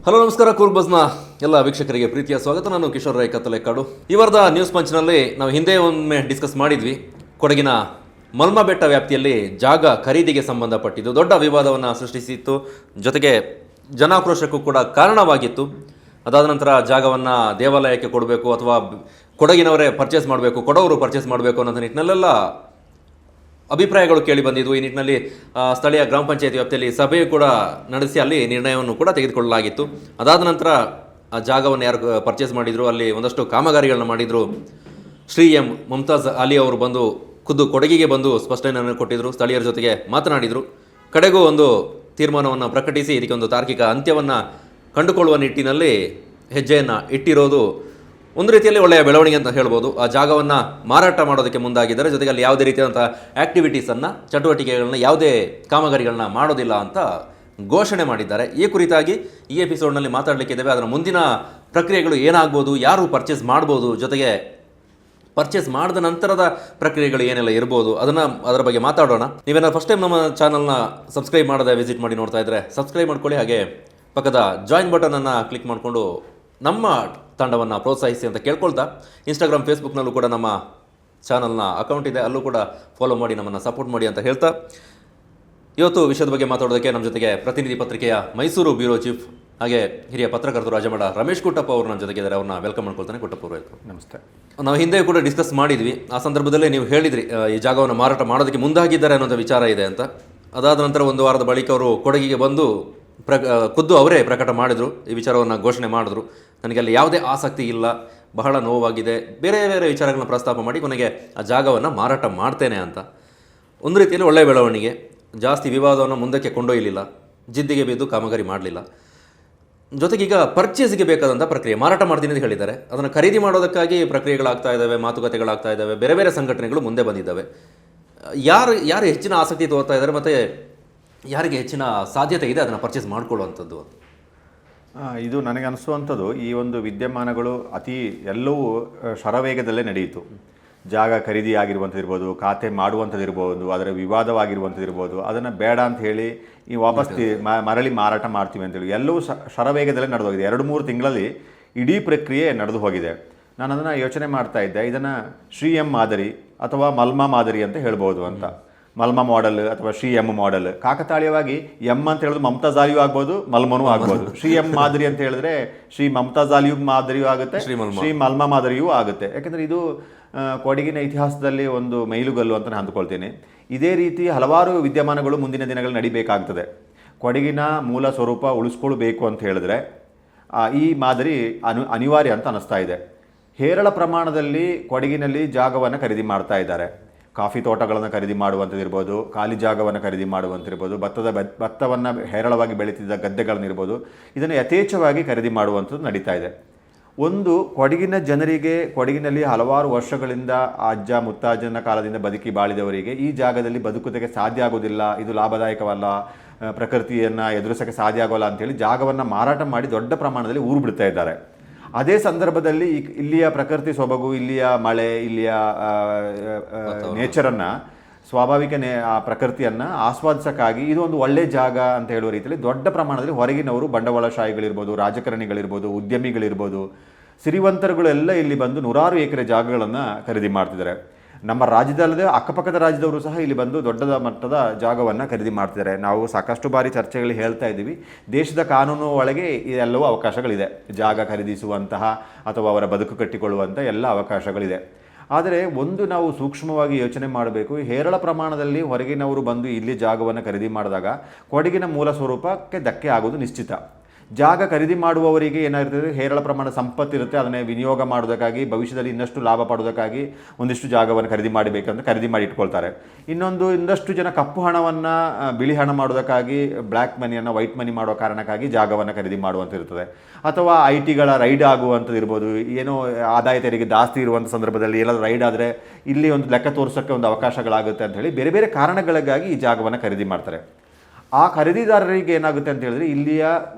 Hello ನಮಸ್ಕಾರ, ಕೂರ್ಬಸ್ನ ಎಲ್ಲ ವೀಕ್ಷಕರಿಗೆ ಪ್ರೀತಿಯ ಸ್ವಾಗತ. ನಾನು ಕಿಶೋರ್ ರೈ ಕತ್ತಲೆಕಾಡು. ಈ ವಾರದ ನ್ಯೂಸ್ ಪಂಚ್ನಲ್ಲಿ ನಾವು ಹಿಂದೆ ಒಮ್ಮೆ ಡಿಸ್ಕಸ್ ಮಾಡಿದ್ವಿ. ಕೊಡಗಿನ ಮಲ್ಮ ಬೆಟ್ಟ ವ್ಯಾಪ್ತಿಯಲ್ಲಿ ಜಾಗ ಖರೀದಿಗೆ ಸಂಬಂಧಪಟ್ಟಿದ್ದು ದೊಡ್ಡ ವಿವಾದವನ್ನು ಸೃಷ್ಟಿಸಿತ್ತು, ಜೊತೆಗೆ ಜನಾಕ್ರೋಶಕ್ಕೂ ಕೂಡ ಕಾರಣವಾಗಿತ್ತು. ಅದಾದ ನಂತರ ಜಾಗವನ್ನು ದೇವಾಲಯಕ್ಕೆ ಕೊಡಬೇಕು ಅಥವಾ ಕೊಡಗಿನವರೇ ಪರ್ಚೇಸ್ ಮಾಡಬೇಕು, ಕೊಡವರು ಪರ್ಚೇಸ್ ಮಾಡಬೇಕು ಅನ್ನೋ ನಿಟ್ಟಿನಲ್ಲೆಲ್ಲ ಅಭಿಪ್ರಾಯಗಳು ಕೇಳಿ ಬಂದಿದ್ವು. ಈ ನಿಟ್ಟಿನಲ್ಲಿ ಸ್ಥಳೀಯ ಗ್ರಾಮ ಪಂಚಾಯತಿ ವ್ಯಾಪ್ತಿಯಲ್ಲಿ ಸಭೆಯು ಕೂಡ ನಡೆಸಿ ಅಲ್ಲಿ ನಿರ್ಣಯವನ್ನು ಕೂಡ ತೆಗೆದುಕೊಳ್ಳಲಾಗಿತ್ತು. ಅದಾದ ನಂತರ ಆ ಜಾಗವನ್ನು ಯಾರು ಪರ್ಚೇಸ್ ಮಾಡಿದರು, ಅಲ್ಲಿ ಒಂದಷ್ಟು ಕಾಮಗಾರಿಗಳನ್ನ ಮಾಡಿದರು. ಶ್ರೀ ಎಂ ಮುಮ್ತಾಜ್ ಅಲಿ ಅವರು ಬಂದು ಖುದ್ದು ಕೊಡಗಿಗೆ ಬಂದು ಸ್ಪಷ್ಟನೆಯನ್ನು ಕೊಟ್ಟಿದ್ದರು, ಸ್ಥಳೀಯರ ಜೊತೆಗೆ ಮಾತನಾಡಿದರು. ಕಡೆಗೂ ಒಂದು ತೀರ್ಮಾನವನ್ನು ಪ್ರಕಟಿಸಿ ಇದಕ್ಕೆ ಒಂದು ತಾರ್ಕಿಕ ಅಂತ್ಯವನ್ನು ಕಂಡುಕೊಳ್ಳುವ ನಿಟ್ಟಿನಲ್ಲಿ ಹೆಜ್ಜೆಯನ್ನು ಇಟ್ಟಿರೋದು ಒಂದು ರೀತಿಯಲ್ಲಿ ಒಳ್ಳೆಯ ಬೆಳವಣಿಗೆ ಅಂತ ಹೇಳ್ಬೋದು. ಆ ಜಾಗವನ್ನು ಮಾರಾಟ ಮಾಡೋದಕ್ಕೆ ಮುಂದಾಗಿದ್ದಾರೆ. ಜೊತೆಗೆ ಅಲ್ಲಿ ಯಾವುದೇ ರೀತಿಯಾದಂಥ ಆ್ಯಕ್ಟಿವಿಟೀಸನ್ನು, ಚಟುವಟಿಕೆಗಳನ್ನ, ಯಾವುದೇ ಕಾಮಗಾರಿಗಳನ್ನ ಮಾಡೋದಿಲ್ಲ ಅಂತ ಘೋಷಣೆ ಮಾಡಿದ್ದಾರೆ. ಈ ಕುರಿತಾಗಿ ಈ ಎಪಿಸೋಡ್ನಲ್ಲಿ ಮಾತಾಡಲಿಕ್ಕಿದ್ದೇವೆ. ಅದರ ಮುಂದಿನ ಪ್ರಕ್ರಿಯೆಗಳು ಏನಾಗ್ಬೋದು, ಯಾರು ಪರ್ಚೇಸ್ ಮಾಡ್ಬೋದು, ಜೊತೆಗೆ ಪರ್ಚೇಸ್ ಮಾಡಿದ ನಂತರದ ಪ್ರಕ್ರಿಯೆಗಳು ಏನೆಲ್ಲ ಇರ್ಬೋದು, ಅದರ ಬಗ್ಗೆ ಮಾತಾಡೋಣ. ನೀವೇನಾದ್ರು ಫಸ್ಟ್ ಟೈಮ್ ನಮ್ಮ ಚಾನಲ್ನ ಸಬ್ಸ್ಕ್ರೈಬ್ ಮಾಡದೆ ವಿಸಿಟ್ ಮಾಡಿ ನೋಡ್ತಾ ಇದ್ದರೆ ಸಬ್ಸ್ಕ್ರೈಬ್ ಮಾಡ್ಕೊಳ್ಳಿ. ಹಾಗೆ ಪಕ್ಕದ ಜಾಯಿನ್ ಬಟನನ್ನು ಕ್ಲಿಕ್ ಮಾಡಿಕೊಂಡು ನಮ್ಮ ತಂಡವನ್ನು ಪ್ರೋತ್ಸಾಹಿಸಿ ಅಂತ ಕೇಳ್ಕೊಳ್ತಾ, ಇನ್ಸ್ಟಾಗ್ರಾಮ್ ಫೇಸ್ಬುಕ್ನಲ್ಲೂ ಕೂಡ ನಮ್ಮ ಚಾನಲ್ನ ಅಕೌಂಟ್ ಇದೆ, ಅಲ್ಲೂ ಕೂಡ ಫಾಲೋ ಮಾಡಿ ನಮ್ಮನ್ನು ಸಪೋರ್ಟ್ ಮಾಡಿ ಅಂತ ಹೇಳ್ತಾ, ಇವತ್ತು ವಿಷಯದ ಬಗ್ಗೆ ಮಾತಾಡೋದಕ್ಕೆ ನಮ್ಮ ಜೊತೆಗೆ ಪ್ರತಿನಿಧಿ ಪತ್ರಿಕೆಯ ಮೈಸೂರು ಬ್ಯೂರೋ ಚೀಫ್ ಹಾಗೆ ಹಿರಿಯ ಪತ್ರಕರ್ತರು ರಾಜಮಠ ರಮೇಶ್ ಕುಟ್ಟಪ್ಪ ಅವರು ನಮ್ಮ ಜೊತೆಗಿದ್ದಾರೆ. ಅವ್ರನ್ನ ವೆಲ್ಕಮ್ ಮಾಡ್ಕೊಳ್ತಾನೆ. ಕುಟ್ಟಪ್ಪ ಅವರು ವೆಲ್ಕಮ್. ನಮಸ್ತೆ. ನಾವು ಹಿಂದೆ ಕೂಡ ಡಿಸ್ಕಸ್ ಮಾಡಿದ್ವಿ. ಆ ಸಂದರ್ಭದಲ್ಲೇ ನೀವು ಹೇಳಿದ್ರಿ ಈ ಜಾಗವನ್ನು ಮಾರಾಟ ಮಾಡೋದಕ್ಕೆ ಮುಂದಾಗಿದ್ದಾರೆ ಅನ್ನೋಂಥ ವಿಚಾರ ಇದೆ ಅಂತ. ಅದಾದ ನಂತರ ಒಂದು ವಾರದ ಬಳಿಕ ಅವರು ಕೊಡಗಿಗೆ ಬಂದು ಖುದ್ದು ಅವರೇ ಪ್ರಕಟ ಮಾಡಿದರು, ಈ ವಿಚಾರವನ್ನು ಘೋಷಣೆ ಮಾಡಿದ್ರು. ನನಗೆ ಅಲ್ಲಿ ಯಾವುದೇ ಆಸಕ್ತಿ ಇಲ್ಲ, ಬಹಳ ನೋವಾಗಿದೆ, ಬೇರೆ ಬೇರೆ ವಿಚಾರಗಳನ್ನ ಪ್ರಸ್ತಾಪ ಮಾಡಿ ಕೊನೆಗೆ ಆ ಜಾಗವನ್ನು ಮಾರಾಟ ಮಾಡ್ತೇನೆ ಅಂತ. ಒಂದು ರೀತಿಯಲ್ಲಿ ಒಳ್ಳೆಯ ಬೆಳವಣಿಗೆ. ಜಾಸ್ತಿ ವಿವಾದವನ್ನು ಮುಂದಕ್ಕೆ ಕೊಂಡೊಯ್ಯಲಿಲ್ಲ, ಜಿದ್ದಿಗೆ ಬಿದ್ದು ಕಾಮಗಾರಿ ಮಾಡಲಿಲ್ಲ. ಜೊತೆಗೀಗ ಪರ್ಚೇಸ್ಗೆ ಬೇಕಾದಂಥ ಪ್ರಕ್ರಿಯೆ, ಮಾರಾಟ ಮಾಡ್ತೀನಿ ಅಂತ ಹೇಳಿದ್ದಾರೆ, ಅದನ್ನು ಖರೀದಿ ಮಾಡೋದಕ್ಕಾಗಿ ಪ್ರಕ್ರಿಯೆಗಳಾಗ್ತಾ ಇದ್ದಾವೆ, ಮಾತುಕತೆಗಳಾಗ್ತಾ ಇದ್ದಾವೆ, ಬೇರೆ ಬೇರೆ ಸಂಘಟನೆಗಳು ಮುಂದೆ ಬಂದಿದ್ದಾವೆ. ಯಾರು ಹೆಚ್ಚಿನ ಆಸಕ್ತಿ ತೋರ್ತಾ ಇದ್ದಾರೆ ಮತ್ತು ಯಾರಿಗೆ ಹೆಚ್ಚಿನ ಸಾಧ್ಯತೆ ಇದೆ ಅದನ್ನು ಪರ್ಚೇಸ್ ಮಾಡ್ಕೊಳ್ಳುವಂಥದ್ದು? ಇದು ನನಗೆ ಅನಿಸುವಂಥದ್ದು, ಈ ಒಂದು ವಿದ್ಯಮಾನಗಳು ಎಲ್ಲವೂ ಶರವೇಗದಲ್ಲೇ ನಡೆಯಿತು. ಜಾಗ ಖರೀದಿ ಆಗಿರುವಂಥದ್ದಿರ್ಬೋದು, ಖಾತೆ ಮಾಡುವಂಥದ್ದಿರ್ಬೋದು, ಅದರ ವಿವಾದವಾಗಿರುವಂಥದ್ದಿರ್ಬೋದು, ಅದನ್ನು ಬೇಡ ಅಂತ ಹೇಳಿ ಈ ವಾಪಸ್ ಮರಳಿ ಮಾರಾಟ ಮಾಡ್ತೀವಿ ಅಂತೇಳಿ ಎಲ್ಲವೂ ಶರವೇಗದಲ್ಲೇ ನಡೆದೋಗಿದೆ. 2-3 ತಿಂಗಳಲ್ಲಿ ಇಡೀ ಪ್ರಕ್ರಿಯೆ ನಡೆದು ಹೋಗಿದೆ. ನಾನು ಅದನ್ನು ಯೋಚನೆ ಮಾಡ್ತಾ ಇದ್ದೆ, ಇದನ್ನು ಶ್ರೀ ಎಂ ಮಾದರಿ ಅಥವಾ ಮಲ್ಮ ಮಾದರಿ ಅಂತ ಹೇಳ್ಬೋದು ಅಂತ. ಮಲ್ಮ ಮಾಡೆಲ್ ಅಥವಾ ಶ್ರೀ ಎಂ ಮಾಡೆಲ್. ಕಾಕತಾಳೀಯವಾಗಿ ಎಂ ಅಂತ ಹೇಳಿದ್ರೆ ಮಮತಾಜ್ ಅಲಿಯೂ ಆಗ್ಬೋದು, ಮಲ್ಮನೂ ಆಗ್ಬೋದು. ಶ್ರೀ ಎಂ ಮಾದರಿ ಅಂತ ಹೇಳಿದ್ರೆ ಶ್ರೀ ಮಮತಾಜ್ ಅಲಿಯೂ ಮಾದರಿಯೂ ಆಗುತ್ತೆ, ಶ್ರೀ ಮಲ್ಮ ಮಾದರಿಯೂ ಆಗುತ್ತೆ. ಯಾಕಂದರೆ ಇದು ಕೊಡಗಿನ ಇತಿಹಾಸದಲ್ಲಿ ಒಂದು ಮೈಲುಗಲ್ಲು ಅಂತ ನಾನು ಅಂದ್ಕೊಳ್ತೀನಿ. ಇದೇ ರೀತಿ ಹಲವಾರು ವಿದ್ಯಮಾನಗಳು ಮುಂದಿನ ದಿನಗಳು ನಡಿಬೇಕಾಗ್ತದೆ. ಕೊಡಗಿನ ಮೂಲ ಸ್ವರೂಪ ಉಳಿಸ್ಕೊಳ್ಬೇಕು ಅಂತ ಹೇಳಿದ್ರೆ ಈ ಮಾದರಿ ಅನಿವಾರ್ಯ ಅಂತ ಅನ್ನಿಸ್ತಾ ಇದೆ. ಹೇರಳ ಪ್ರಮಾಣದಲ್ಲಿ ಕೊಡಗಿನಲ್ಲಿ ಜಾಗವನ್ನು ಖರೀದಿ ಮಾಡ್ತಾ ಇದ್ದಾರೆ. ಕಾಫಿ ತೋಟಗಳನ್ನು ಖರೀದಿ ಮಾಡುವಂಥದ್ದಿರ್ಬೋದು, ಖಾಲಿ ಜಾಗವನ್ನು ಖರೀದಿ ಮಾಡುವಂಥದ್ದಿರ್ಬೋದು, ಭತ್ತವನ್ನು ಹೇರಳವಾಗಿ ಬೆಳೀತಿದ್ದ ಗದ್ದೆಗಳನ್ನಿರ್ಬೋದು, ಇದನ್ನು ಯಥೇಚ್ಛವಾಗಿ ಖರೀದಿ ಮಾಡುವಂಥದ್ದು ನಡೀತಾ ಇದೆ. ಒಂದು ಕೊಡಗಿನ ಜನರಿಗೆ, ಕೊಡಗಿನಲ್ಲಿ ಹಲವಾರು ವರ್ಷಗಳಿಂದ ಅಜ್ಜ ಮುತ್ತಾಜ್ಜನ ಕಾಲದಿಂದ ಬದುಕಿ ಬಾಳಿದವರಿಗೆ ಈ ಜಾಗದಲ್ಲಿ ಬದುಕುವುದಕ್ಕೆ ಸಾಧ್ಯ ಆಗೋದಿಲ್ಲ, ಇದು ಲಾಭದಾಯಕವಲ್ಲ, ಪ್ರಕೃತಿಯನ್ನು ಎದುರಿಸೋಕ್ಕೆ ಸಾಧ್ಯ ಆಗೋಲ್ಲ ಅಂಥೇಳಿ ಜಾಗವನ್ನು ಮಾರಾಟ ಮಾಡಿ ದೊಡ್ಡ ಪ್ರಮಾಣದಲ್ಲಿ ಊರು ಬಿಡ್ತಾ ಇದ್ದಾರೆ. ಅದೇ ಸಂದರ್ಭದಲ್ಲಿ ಇಲ್ಲಿಯ ಪ್ರಕೃತಿ ಸೊಬಗು, ಇಲ್ಲಿಯ ಮಳೆ, ಇಲ್ಲಿಯ ನೇಚರನ್ನು, ಸ್ವಾಭಾವಿಕ ಆ ಪ್ರಕೃತಿಯನ್ನು ಆಸ್ವಾದಿಸೋಕ್ಕಾಗಿ ಇದು ಒಂದು ಒಳ್ಳೆಯ ಜಾಗ ಅಂತ ಹೇಳುವ ರೀತಿಯಲ್ಲಿ ದೊಡ್ಡ ಪ್ರಮಾಣದಲ್ಲಿ ಹೊರಗಿನವರು, ಬಂಡವಾಳಶಾಹಿಗಳಿರ್ಬೋದು, ರಾಜಕಾರಣಿಗಳಿರ್ಬೋದು, ಉದ್ಯಮಿಗಳಿರ್ಬೋದು, ಸಿರಿವಂತರುಗಳೆಲ್ಲ ಇಲ್ಲಿ ಬಂದು ನೂರಾರು ಎಕರೆ ಜಾಗಗಳನ್ನು ಖರೀದಿ ಮಾಡ್ತಿದ್ದಾರೆ. ನಮ್ಮ ರಾಜ್ಯದಲ್ಲದೆ ಅಕ್ಕಪಕ್ಕದ ರಾಜ್ಯದವರು ಸಹ ಇಲ್ಲಿ ಬಂದು ದೊಡ್ಡ ಮಟ್ಟದ ಜಾಗವನ್ನು ಖರೀದಿ ಮಾಡ್ತಿದ್ದಾರೆ. ನಾವು ಸಾಕಷ್ಟು ಬಾರಿ ಚರ್ಚೆಗಳು ಹೇಳ್ತಾ ಇದ್ದೀವಿ, ದೇಶದ ಕಾನೂನು ಒಳಗೆ ಇದೆಲ್ಲವೂ ಅವಕಾಶಗಳಿದೆ, ಜಾಗ ಖರೀದಿಸುವಂತಹ ಅಥವಾ ಅವರ ಬದುಕು ಕಟ್ಟಿಕೊಳ್ಳುವಂಥ ಎಲ್ಲ ಅವಕಾಶಗಳಿದೆ. ಆದರೆ ಒಂದು ನಾವು ಸೂಕ್ಷ್ಮವಾಗಿ ಯೋಚನೆ ಮಾಡಬೇಕು, ಹೇರಳ ಪ್ರಮಾಣದಲ್ಲಿ ಹೊರಗಿನವರು ಬಂದು ಇಲ್ಲಿ ಜಾಗವನ್ನು ಖರೀದಿ ಮಾಡಿದಾಗ ಕೊಡಗಿನ ಮೂಲ ಸ್ವರೂಪಕ್ಕೆ ಧಕ್ಕೆ ಆಗೋದು ನಿಶ್ಚಿತ. ಜಾಗ ಖರೀದಿ ಮಾಡುವವರಿಗೆ ಏನಾಗಿರ್ತದೆ, ಹೇರಳ ಪ್ರಮಾಣ ಸಂಪತ್ತಿರುತ್ತೆ, ಅದನ್ನೇ ವಿನಿಯೋಗ ಮಾಡೋದಕ್ಕಾಗಿ, ಭವಿಷ್ಯದಲ್ಲಿ ಇನ್ನಷ್ಟು ಲಾಭ ಪಡೋದಕ್ಕಾಗಿ ಒಂದಿಷ್ಟು ಜಾಗವನ್ನು ಖರೀದಿ ಮಾಡಬೇಕಂತ ಖರೀದಿ ಮಾಡಿ ಇಟ್ಕೊಳ್ತಾರೆ. ಇನ್ನಷ್ಟು ಜನ ಕಪ್ಪು ಹಣವನ್ನು ಬಿಳಿ ಹಣ ಮಾಡೋದಕ್ಕಾಗಿ, ಬ್ಲ್ಯಾಕ್ ಮನಿಯನ್ನು ವೈಟ್ ಮನಿ ಮಾಡೋ ಕಾರಣಕ್ಕಾಗಿ ಜಾಗವನ್ನು ಖರೀದಿ ಮಾಡುವಂತಿರ್ತದೆ. ಅಥವಾ IT ಗಳ ರೈಡ್ ಆಗುವಂಥದ್ದು ಇರ್ಬೋದು, ಏನೋ ಆದಾಯ ತೆರಿಗೆ ಜಾಸ್ತಿ ಇರುವಂಥ ಸಂದರ್ಭದಲ್ಲಿ ಏನಾದರೂ ರೈಡ್ ಆದರೆ ಇಲ್ಲಿ ಒಂದು ಲೆಕ್ಕ ತೋರಿಸೋಕ್ಕೆ ಒಂದು ಅವಕಾಶಗಳಾಗುತ್ತೆ ಅಂತ ಹೇಳಿ ಬೇರೆ ಬೇರೆ ಕಾರಣಗಳಿಗಾಗಿ ಈ ಜಾಗವನ್ನು ಖರೀದಿ ಮಾಡ್ತಾರೆ. ಆ ಖರೀದಿದಾರರಿಗೆ ಏನಾಗುತ್ತೆ ಅಂತ ಹೇಳಿದ್ರೆ, ಇಲ್ಲಿಯ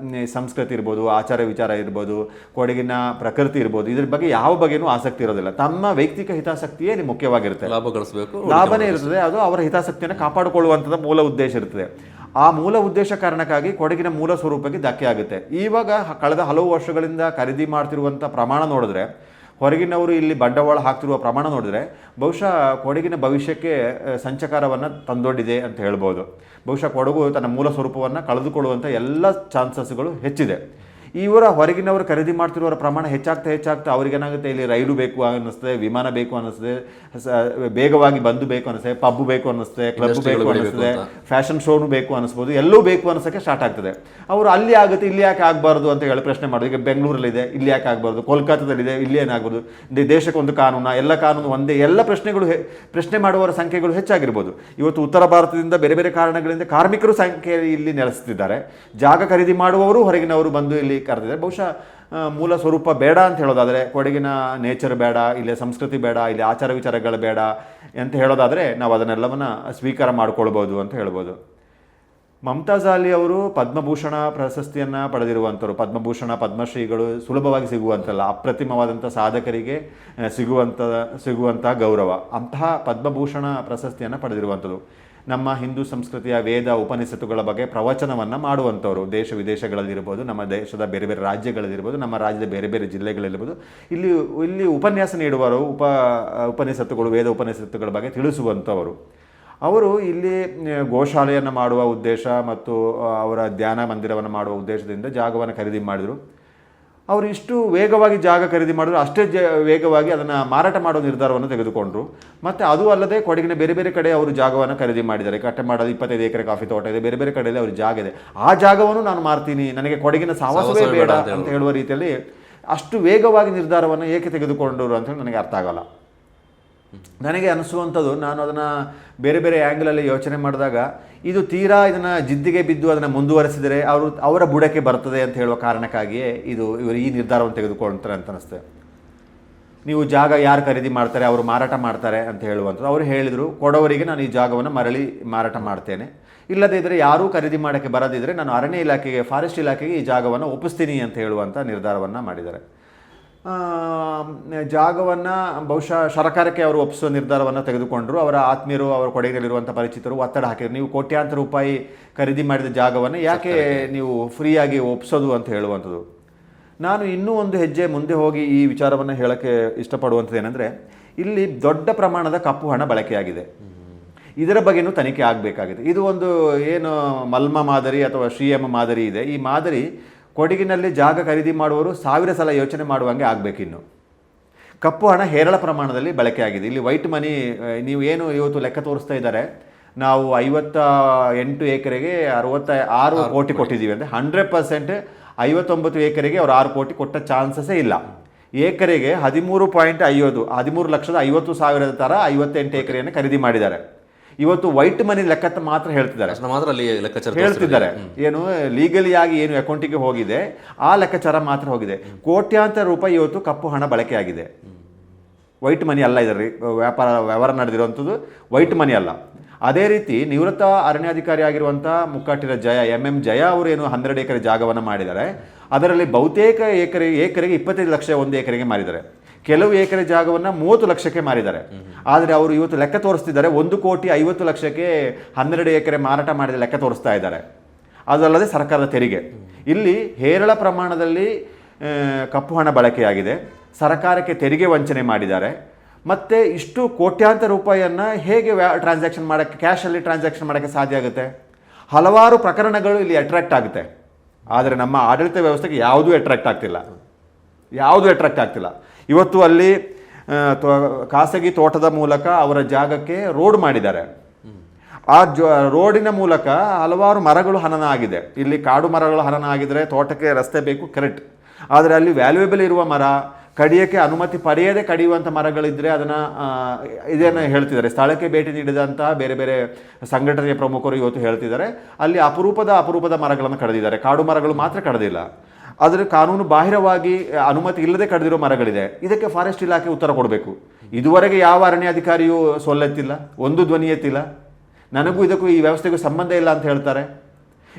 ಸಂಸ್ಕೃತಿ ಇರ್ಬೋದು, ಆಚಾರ ವಿಚಾರ ಇರ್ಬೋದು, ಕೊಡಗಿನ ಪ್ರಕೃತಿ ಇರ್ಬೋದು, ಇದ್ರ ಬಗ್ಗೆ ಯಾವ ಬಗ್ಗೆನೂ ಆಸಕ್ತಿ ಇರೋದಿಲ್ಲ. ತಮ್ಮ ವೈಯಕ್ತಿಕ ಹಿತಾಸಕ್ತಿಯೇ ಮುಖ್ಯವಾಗಿರುತ್ತೆ, ಲಾಭ ಗಳಿಸಬೇಕು, ಲಾಭನೇ ಇರ್ತದೆ, ಅದು ಅವರ ಹಿತಾಸಕ್ತಿಯನ್ನು ಕಾಪಾಡಿಕೊಳ್ಳುವಂಥದ್ದು ಮೂಲ ಉದ್ದೇಶ ಇರ್ತದೆ. ಆ ಮೂಲ ಉದ್ದೇಶ ಕಾರಣಕ್ಕಾಗಿ ಕೊಡಗಿನ ಮೂಲ ಸ್ವರೂಪಕ್ಕೆ ಧಕ್ಕೆ ಆಗುತ್ತೆ. ಇವಾಗ ಕಳೆದ ಹಲವು ವರ್ಷಗಳಿಂದ ಖರೀದಿ ಮಾಡ್ತಿರುವಂಥ ಪ್ರಮಾಣ ನೋಡಿದ್ರೆ, ಹೊರಗಿನವರು ಇಲ್ಲಿ ಬಂಡವಾಳ ಹಾಕ್ತಿರುವ ಪ್ರಮಾಣ ನೋಡಿದ್ರೆ ಬಹುಶಃ ಕೊಡಗಿನ ಭವಿಷ್ಯಕ್ಕೆ ಸಂಚಕಾರವನ್ನು ತಂದೊಡ್ಡಿದೆ ಅಂತ ಹೇಳ್ಬೋದು. ಬಹುಶಃ ಕೊಡಗು ತನ್ನ ಮೂಲ ಸ್ವರೂಪವನ್ನು ಕಳೆದುಕೊಳ್ಳುವಂಥ ಎಲ್ಲ ಚಾನ್ಸಸ್ಗಳು ಹೆಚ್ಚಿದೆ. ಇವರ ಹೊರಗಿನವರು ಖರೀದಿ ಮಾಡ್ತಿರೋರ ಪ್ರಮಾಣ ಹೆಚ್ಚಾಗ್ತಾ ಅವ್ರಿಗೇನಾಗುತ್ತೆ, ಇಲ್ಲಿ ರೈಲು ಬೇಕು ಅನ್ನಿಸ್ತದೆ, ವಿಮಾನ ಬೇಕು ಅನ್ನಿಸ್ತದೆ, ಬೇಗವಾಗಿ ಬಂದು ಬೇಕು ಅನ್ನಿಸ್ತದೆ, ಪಬ್ ಬೇಕು ಅನ್ನಿಸ್ತದೆ, ಕ್ಲಬ್ ಬೇಕು ಅನ್ನಿಸ್ತದೆ, ಫ್ಯಾಷನ್ ಶೋನು ಬೇಕು ಅನ್ನಿಸ್ಬೋದು, ಎಲ್ಲೂ ಬೇಕು ಅನ್ನಿಸೋಕ್ಕೆ ಸ್ಟಾರ್ಟ್ ಆಗ್ತದೆ. ಅವರು ಅಲ್ಲಿ ಆಗುತ್ತೆ, ಇಲ್ಲಿ ಯಾಕೆ ಆಗಬಾರ್ದು ಅಂತ ಹೇಳಿ ಪ್ರಶ್ನೆ ಮಾಡೋದು. ಈಗ ಬೆಂಗಳೂರಲ್ಲಿದೆ, ಇಲ್ಲಿ ಯಾಕೆ ಆಗಬಾರ್ದು, ಕೋಲ್ಕತ್ತಾದಲ್ಲಿದೆ, ಇಲ್ಲಿ ಏನಾಗ್ಬೋದು, ದೇಶಕ್ಕೊಂದು ಕಾನೂನು, ಎಲ್ಲ ಕಾನೂನು ಒಂದೇ, ಎಲ್ಲ ಪ್ರಶ್ನೆ ಮಾಡುವವರ ಸಂಖ್ಯೆಗಳು ಹೆಚ್ಚಾಗಿರ್ಬೋದು. ಇವತ್ತು ಉತ್ತರ ಭಾರತದಿಂದ ಬೇರೆ ಬೇರೆ ಕಾರಣಗಳಿಂದ ಕಾರ್ಮಿಕರು ಸಂಖ್ಯೆ ಇಲ್ಲಿ ನೆಲೆಸ್ತಿದ್ದಾರೆ. ಜಾಗ ಖರೀದಿ ಮಾಡುವವರು ಹೊರಗಿನವರು ಬಂದು ಇಲ್ಲಿ ಕರೆದಿದ್ದಾರೆ. ಬಹುಶಃ ಮೂಲ ಸ್ವರೂಪ ಬೇಡ ಅಂತ ಹೇಳೋದಾದರೆ, ಕೊಡಗಿನ ನೇಚರ್ ಬೇಡ, ಇಲ್ಲಿ ಸಂಸ್ಕೃತಿ ಬೇಡ, ಇಲ್ಲಿ ಆಚಾರ ವಿಚಾರಗಳು ಬೇಡ ಅಂತ ಹೇಳೋದಾದರೆ ನಾವು ಅದನ್ನೆಲ್ಲವನ್ನು ಸ್ವೀಕಾರ ಮಾಡ್ಕೊಳ್ಬೋದು ಅಂತ ಹೇಳ್ಬೋದು. ಮಮತಾಜ್ ಅಲಿ ಅವರು ಪದ್ಮಭೂಷಣ ಪ್ರಶಸ್ತಿಯನ್ನು ಪಡೆದಿರುವಂಥವ್ರು. ಪದ್ಮಭೂಷಣ ಪದ್ಮಶ್ರೀಗಳು ಸುಲಭವಾಗಿ ಸಿಗುವಂತಲ್ಲ, ಅಪ್ರತಿಮವಾದಂಥ ಸಾಧಕರಿಗೆ ಸಿಗುವಂಥ ಗೌರವ. ಅಂತಹ ಪದ್ಮಭೂಷಣ ಪ್ರಶಸ್ತಿಯನ್ನು ಪಡೆದಿರುವಂಥದ್ದು. ನಮ್ಮ ಹಿಂದೂ ಸಂಸ್ಕೃತಿಯ ವೇದ ಉಪನಿಷತ್ತುಗಳ ಬಗ್ಗೆ ಪ್ರವಚನವನ್ನು ಮಾಡುವಂಥವ್ರು. ದೇಶ ವಿದೇಶಗಳಲ್ಲಿರ್ಬೋದು, ನಮ್ಮ ದೇಶದ ಬೇರೆ ಬೇರೆ ರಾಜ್ಯಗಳಲ್ಲಿರ್ಬೋದು, ನಮ್ಮ ರಾಜ್ಯದ ಬೇರೆ ಬೇರೆ ಜಿಲ್ಲೆಗಳಲ್ಲಿರ್ಬೋದು, ಇಲ್ಲಿ ಉಪನ್ಯಾಸ ನೀಡುವರು. ಉಪನಿಷತ್ತುಗಳು, ವೇದ ಉಪನಿಷತ್ತುಗಳ ಬಗ್ಗೆ ತಿಳಿಸುವಂಥವರು. ಅವರು ಇಲ್ಲಿ ಗೋಶಾಲೆಯನ್ನು ಮಾಡುವ ಉದ್ದೇಶ ಮತ್ತು ಅವರ ಧ್ಯಾನ ಮಂದಿರವನ್ನು ಮಾಡುವ ಉದ್ದೇಶದಿಂದ ಜಾಗವನ್ನು ಖರೀದಿ ಮಾಡಿದರು. ಅವರು ಇಷ್ಟು ವೇಗವಾಗಿ ಜಾಗ ಖರೀದಿ ಮಾಡಿದ್ರು, ಅಷ್ಟೇ ವೇಗವಾಗಿ ಅದನ್ನು ಮಾರಾಟ ಮಾಡೋ ನಿರ್ಧಾರವನ್ನು ತೆಗೆದುಕೊಂಡ್ರು. ಮತ್ತು ಅದು ಅಲ್ಲದೆ ಕೊಡಗಿನ ಬೇರೆ ಬೇರೆ ಕಡೆ ಅವರು ಜಾಗವನ್ನು ಖರೀದಿ ಮಾಡಿದ್ದಾರೆ. ಕಟ್ಟೆ ಮಾಡೋದು 25 ಎಕರೆ ಕಾಫಿ ತೋಟ ಇದೆ, ಬೇರೆ ಬೇರೆ ಕಡೆಯಲ್ಲಿ ಅವ್ರ ಜಾಗ ಇದೆ. ಆ ಜಾಗವನ್ನು ನಾನು ಮಾರ್ತೀನಿ, ನನಗೆ ಕೊಡಗಿನ ಸಾಹಸವೇ ಬೇಡ ಅಂತ ಹೇಳುವ ರೀತಿಯಲ್ಲಿ ಅಷ್ಟು ವೇಗವಾಗಿ ನಿರ್ಧಾರವನ್ನು ಏಕೆ ತೆಗೆದುಕೊಂಡರು ಅಂತ ನನಗೆ ಅರ್ಥ ಆಗಲ್ಲ. ನನಗೆ ಅನಿಸುವಂಥದ್ದು, ನಾನು ಅದನ್ನು ಬೇರೆ ಬೇರೆ ಆ್ಯಂಗಲಲ್ಲಿ ಯೋಚನೆ ಮಾಡಿದಾಗ, ಇದು ತೀರಾ ಇದನ್ನು ಜಿದ್ದಿಗೆ ಬಿದ್ದು ಅದನ್ನು ಮುಂದುವರೆಸಿದರೆ ಅವರ ಬುಡಕ್ಕೆ ಬರ್ತದೆ ಅಂತ ಹೇಳುವ ಕಾರಣಕ್ಕಾಗಿಯೇ ಇವರು ಈ ನಿರ್ಧಾರವನ್ನು ತೆಗೆದುಕೊಳ್ತಾರೆ ಅಂತ ಅನಿಸ್ತದೆ. ನೀವು ಜಾಗ ಯಾರು ಖರೀದಿ ಮಾಡ್ತಾರೆ, ಅವರು ಮಾರಾಟ ಮಾಡ್ತಾರೆ ಅಂತ ಹೇಳುವಂಥದ್ದು. ಅವರು ಹೇಳಿದರು, ಕೊಡವರಿಗೆ ನಾನು ಈ ಜಾಗವನ್ನು ಮರಳಿ ಮಾರಾಟ ಮಾಡ್ತೇನೆ, ಇಲ್ಲದೇ ಇದ್ದರೆ ಯಾರೂ ಖರೀದಿ ಮಾಡೋಕ್ಕೆ ಬರದಿದ್ದರೆ ನಾನು ಅರಣ್ಯ ಇಲಾಖೆಗೆ, ಫಾರೆಸ್ಟ್ ಇಲಾಖೆಗೆ ಈ ಜಾಗವನ್ನು ಒಪ್ಪಿಸ್ತೀನಿ ಅಂತ ಹೇಳುವಂಥ ನಿರ್ಧಾರವನ್ನು ಮಾಡಿದ್ದಾರೆ. ಜಾಗವನ್ನು ಬಹುಶಃ ಸರ್ಕಾರಕ್ಕೆ ಅವರು ಒಪ್ಪಿಸುವ ನಿರ್ಧಾರವನ್ನು ತೆಗೆದುಕೊಂಡರು. ಅವರ ಆತ್ಮೀಯರು, ಅವರ ಕೊಡಗಿನಲ್ಲಿರುವಂಥ ಪರಿಚಿತರು ಒತ್ತಡ ಹಾಕಿದರು. ನೀವು ಕೋಟ್ಯಾಂತರ ರೂಪಾಯಿ ಖರೀದಿ ಮಾಡಿದ ಜಾಗವನ್ನು ಯಾಕೆ ನೀವು ಫ್ರೀಯಾಗಿ ಒಪ್ಪಿಸೋದು ಅಂತ ಹೇಳುವಂಥದ್ದು. ನಾನು ಇನ್ನೂ ಒಂದು ಹೆಜ್ಜೆ ಮುಂದೆ ಹೋಗಿ ಈ ವಿಚಾರವನ್ನು ಹೇಳೋಕ್ಕೆ ಇಷ್ಟಪಡುವಂಥದ್ದು ಏನಂದರೆ, ಇಲ್ಲಿ ದೊಡ್ಡ ಪ್ರಮಾಣದ ಕಪ್ಪು ಹಣ ಬಳಕೆಯಾಗಿದೆ. ಇದರ ಬಗ್ಗೆನೂ ತನಿಖೆ ಆಗಬೇಕಾಗಿದೆ. ಇದು ಒಂದು ಏನು ಮಲ್ಮ ಮಾದರಿ ಅಥವಾ ಶ್ರೀಎಂ ಮಾದರಿ ಇದೆ. ಈ ಮಾದರಿ ಕೊಡಗಿನಲ್ಲಿ ಜಾಗ ಖರೀದಿ ಮಾಡುವವರು 1000 ಸಲ ಯೋಚನೆ ಮಾಡುವಂಗೆ ಆಗಬೇಕಿನ್ನು. ಕಪ್ಪು ಹಣ ಹೇರಳ ಪ್ರಮಾಣದಲ್ಲಿ ಬಳಕೆಯಾಗಿದೆ. ಇಲ್ಲಿ ವೈಟ್ ಮನಿ ನೀವು ಏನು ಇವತ್ತು ಲೆಕ್ಕ ತೋರಿಸ್ತಾ ಇದ್ದಾರೆ, ನಾವು 58 ಎಕರೆಗೆ 66 ಕೋಟಿ ಕೊಟ್ಟಿದ್ದೀವಿ ಅಂದರೆ 100% 59 ಎಕರೆಗೆ ಅವರು 6 ಕೋಟಿ ಕೊಟ್ಟ ಚಾನ್ಸಸ್ಸೇ ಇಲ್ಲ. ಎಕರೆಗೆ 13,50,000 ಥರ 58 ಎಕರೆಯನ್ನು ಖರೀದಿ ಮಾಡಿದ್ದಾರೆ. ಇವತ್ತು ವೈಟ್ ಮನಿ ಲೆಕ್ಕ ಮಾತ್ರ ಹೇಳ್ತಿದ್ದಾರೆ. ಏನು ಲೀಗಲಿ ಆಗಿ ಏನು ಅಕೌಂಟಿಗೆ ಹೋಗಿದೆ ಆ ಲೆಕ್ಕಾಚಾರ ಮಾತ್ರ ಹೋಗಿದೆ. ಕೋಟ್ಯಾಂತರ ರೂಪಾಯಿ ಇವತ್ತು ಕಪ್ಪು ಹಣ ಬಳಕೆಯಾಗಿದೆ. ವೈಟ್ ಮನಿ ಅಲ್ಲ, ಇದರಲ್ಲಿ ವ್ಯವಹಾರ ನಡೆದಿರುವಂಥದ್ದು ವೈಟ್ ಮನಿ ಅಲ್ಲ. ಅದೇ ರೀತಿ ನಿವೃತ್ತ ಅರಣ್ಯಾಧಿಕಾರಿ ಆಗಿರುವಂಥ ಮುಕ್ಕಾಟಿರ MM ಜಯ ಅವರು ಏನು 12 ಎಕರೆ ಜಾಗವನ್ನು ಮಾಡಿದ್ದಾರೆ. ಅದರಲ್ಲಿ ಬಹುತೇಕ ಎಕರೆಗೆ 25 ಲಕ್ಷ ಒಂದು ಎಕರೆಗೆ ಮಾರಿದ್ದಾರೆ. ಕೆಲವು ಎಕರೆ ಜಾಗವನ್ನು 30 ಲಕ್ಷಕ್ಕೆ ಮಾರಿದ್ದಾರೆ. ಆದರೆ ಅವರು ಇವತ್ತು ಲೆಕ್ಕ ತೋರಿಸ್ತಿದ್ದಾರೆ 1,50,00,000ಕ್ಕೆ 12 ಎಕರೆ ಮಾರಾಟ ಮಾಡಿದ ಲೆಕ್ಕ ತೋರಿಸ್ತಾ ಇದ್ದಾರೆ. ಅದಲ್ಲದೆ ಸರ್ಕಾರದ ತೆರಿಗೆ, ಇಲ್ಲಿ ಹೇರಳ ಪ್ರಮಾಣದಲ್ಲಿ ಕಪ್ಪು ಹಣ ಬಳಕೆಯಾಗಿದೆ. ಸರ್ಕಾರಕ್ಕೆ ತೆರಿಗೆ ವಂಚನೆ ಮಾಡಿದ್ದಾರೆ. ಮತ್ತು ಇಷ್ಟು ಕೋಟ್ಯಾಂತರ ರೂಪಾಯಿಯನ್ನು ಹೇಗೆ ಟ್ರಾನ್ಸಾಕ್ಷನ್ ಮಾಡೋಕ್ಕೆ, ಕ್ಯಾಶಲ್ಲಿ ಟ್ರಾನ್ಸಾಕ್ಷನ್ ಮಾಡೋಕ್ಕೆ ಸಾಧ್ಯ ಆಗುತ್ತೆ? ಹಲವಾರು ಪ್ರಕರಣಗಳು ಇಲ್ಲಿ ಅಟ್ರಾಕ್ಟ್ ಆಗುತ್ತೆ. ಆದರೆ ನಮ್ಮ ಆಡಳಿತ ವ್ಯವಸ್ಥೆಗೆ ಯಾವುದೂ ಅಟ್ರಾಕ್ಟ್ ಆಗ್ತಿಲ್ಲ. ಇವತ್ತು ಅಲ್ಲಿ ಖಾಸಗಿ ತೋಟದ ಮೂಲಕ ಅವರ ಜಾಗಕ್ಕೆ ರೋಡ್ ಮಾಡಿದ್ದಾರೆ. ಆ ರೋಡಿನ ಮೂಲಕ ಹಲವಾರು ಮರಗಳು ಹನನ ಆಗಿದೆ. ಇಲ್ಲಿ ಕಾಡು ಮರಗಳು ಹನನ ಆಗಿದ್ರೆ ತೋಟಕ್ಕೆ ರಸ್ತೆ ಬೇಕು, ಕರೆಕ್ಟ್. ಆದರೆ ಅಲ್ಲಿ ವ್ಯಾಲ್ಯೂಯಬಲ್ ಇರುವ ಮರ, ಕಡಿಯೋಕ್ಕೆ ಅನುಮತಿ ಪಡೆಯದೆ ಕಡಿಯುವಂಥ ಮರಗಳಿದ್ದರೆ ಇದನ್ನು ಹೇಳ್ತಿದ್ದಾರೆ. ಸ್ಥಳಕ್ಕೆ ಭೇಟಿ ನೀಡಿದಂಥ ಬೇರೆ ಬೇರೆ ಸಂಘಟನೆಯ ಪ್ರಮುಖರು ಇವತ್ತು ಹೇಳ್ತಿದ್ದಾರೆ, ಅಲ್ಲಿ ಅಪರೂಪದ ಮರಗಳನ್ನು ಕಡಿದಿದ್ದಾರೆ, ಕಾಡು ಮರಗಳು ಮಾತ್ರ ಕಡಿದಿಲ್ಲ. ಆದರೆ ಕಾನೂನು ಬಾಹಿರವಾಗಿ ಅನುಮತಿ ಇಲ್ಲದೆ ಕಡಿದಿರೋ ಮರಗಳಿದೆ. ಇದಕ್ಕೆ ಫಾರೆಸ್ಟ್ ಇಲಾಖೆ ಉತ್ತರ ಕೊಡಬೇಕು. ಇದುವರೆಗೆ ಯಾವ ಅರಣ್ಯಾಧಿಕಾರಿಯೂ ಸೊಲ್ಲೆತ್ತಿಲ್ಲ, ಒಂದು ಧ್ವನಿ ಎತ್ತಿಲ್ಲ. ನನಗೂ ಇದಕ್ಕೂ ಈ ವ್ಯವಸ್ಥೆಗೂ ಸಂಬಂಧ ಇಲ್ಲ ಅಂತ ಹೇಳ್ತಾರೆ.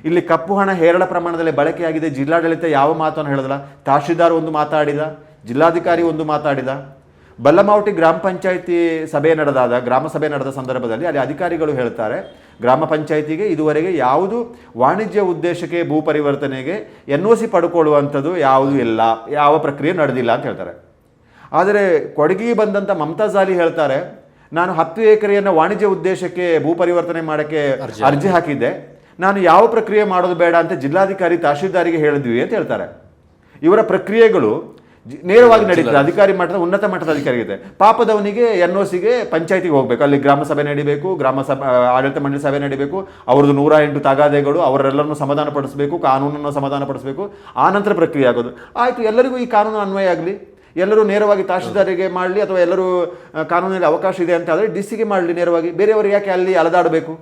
ಇಲ್ಲಿ ಕಪ್ಪು ಹಣ ಹೇರಳ ಪ್ರಮಾಣದಲ್ಲಿ ಬಳಕೆಯಾಗಿದೆ. ಜಿಲ್ಲಾಡಳಿತ ಯಾವ ಮಾತನ್ನು ಹೇಳಿದಿಲ್ಲ. ತಹಶೀಲ್ದಾರ್ ಒಂದು ಮಾತಾಡಿದ, ಜಿಲ್ಲಾಧಿಕಾರಿ ಒಂದು ಮಾತಾಡಿದ. ಬಲ್ಲಮಾವಟಿ ಗ್ರಾಮ ಪಂಚಾಯಿತಿ ಗ್ರಾಮ ಸಭೆ ನಡೆದ ಸಂದರ್ಭದಲ್ಲಿ ಅಲ್ಲಿ ಅಧಿಕಾರಿಗಳು ಹೇಳ್ತಾರೆ, ಗ್ರಾಮ ಪಂಚಾಯಿತಿಗೆ ಇದುವರೆಗೆ ಯಾವುದು ವಾಣಿಜ್ಯ ಉದ್ದೇಶಕ್ಕೆ ಭೂ ಪರಿವರ್ತನೆಗೆ NOC ಪಡ್ಕೊಳ್ಳುವಂಥದ್ದು ಯಾವುದು ಇಲ್ಲ, ಯಾವ ಪ್ರಕ್ರಿಯೆ ನಡೆದಿಲ್ಲ ಅಂತ ಹೇಳ್ತಾರೆ. ಆದರೆ ಕೊಡಗಿಗೆ ಬಂದಂಥ ಮಮತಾಜ್ ಅಲಿ ಹೇಳ್ತಾರೆ, ನಾನು 10 ಎಕರೆಯನ್ನು ವಾಣಿಜ್ಯ ಉದ್ದೇಶಕ್ಕೆ ಭೂ ಪರಿವರ್ತನೆ ಮಾಡೋಕ್ಕೆ ಅರ್ಜಿ ಹಾಕಿದ್ದೆ, ನಾನು ಯಾವ ಪ್ರಕ್ರಿಯೆ ಮಾಡೋದು ಬೇಡ ಅಂತ ಜಿಲ್ಲಾಧಿಕಾರಿ ತಹಶೀಲ್ದಾರಿಗೆ ಹೇಳಿದ್ವಿ ಅಂತ ಹೇಳ್ತಾರೆ. ಇವರ ಪ್ರಕ್ರಿಯೆಗಳು ನೇರವಾಗಿ ನಡೀತದೆ, ಅಧಿಕಾರಿ ಮಟ್ಟದ ಉನ್ನತ ಮಟ್ಟದ ಅಧಿಕಾರಿಗೆ. ಪಾಪದವನಿಗೆ NOCಗೆ ಪಂಚಾಯತಿಗೆ ಹೋಗ್ಬೇಕು, ಅಲ್ಲಿ ಗ್ರಾಮ ಸಭೆ ನಡಿಬೇಕು, ಆಡಳಿತ ಮಂಡಳಿ ಸಭೆ ನಡಿಬೇಕು, ಅವ್ರದ್ದು 108 ತಗಾದೆಗಳು, ಅವರೆಲ್ಲರನ್ನು ಸಮಾಧಾನ ಪಡಿಸಬೇಕು, ಕಾನೂನನ್ನು ಸಮಾಧಾನ ಪಡಿಸಬೇಕು, ಆ ನಂತರ ಪ್ರಕ್ರಿಯೆ ಆಗೋದು. ಆಯಿತು, ಎಲ್ಲರಿಗೂ ಈ ಕಾನೂನು ಅನ್ವಯ ಆಗಲಿ, ಎಲ್ಲರೂ ನೇರವಾಗಿ ತಹಶೀಲ್ದಾರಿಗೆ ಮಾಡಲಿ, ಅಥವಾ ಎಲ್ಲರೂ ಕಾನೂನಲ್ಲಿ ಅವಕಾಶ ಇದೆ ಅಂತ ಆದರೆ DCಗೆ ಮಾಡಲಿ ನೇರವಾಗಿ, ಬೇರೆಯವರು ಯಾಕೆ ಅಲ್ಲಿ ಅಲದಾಡಬೇಕು?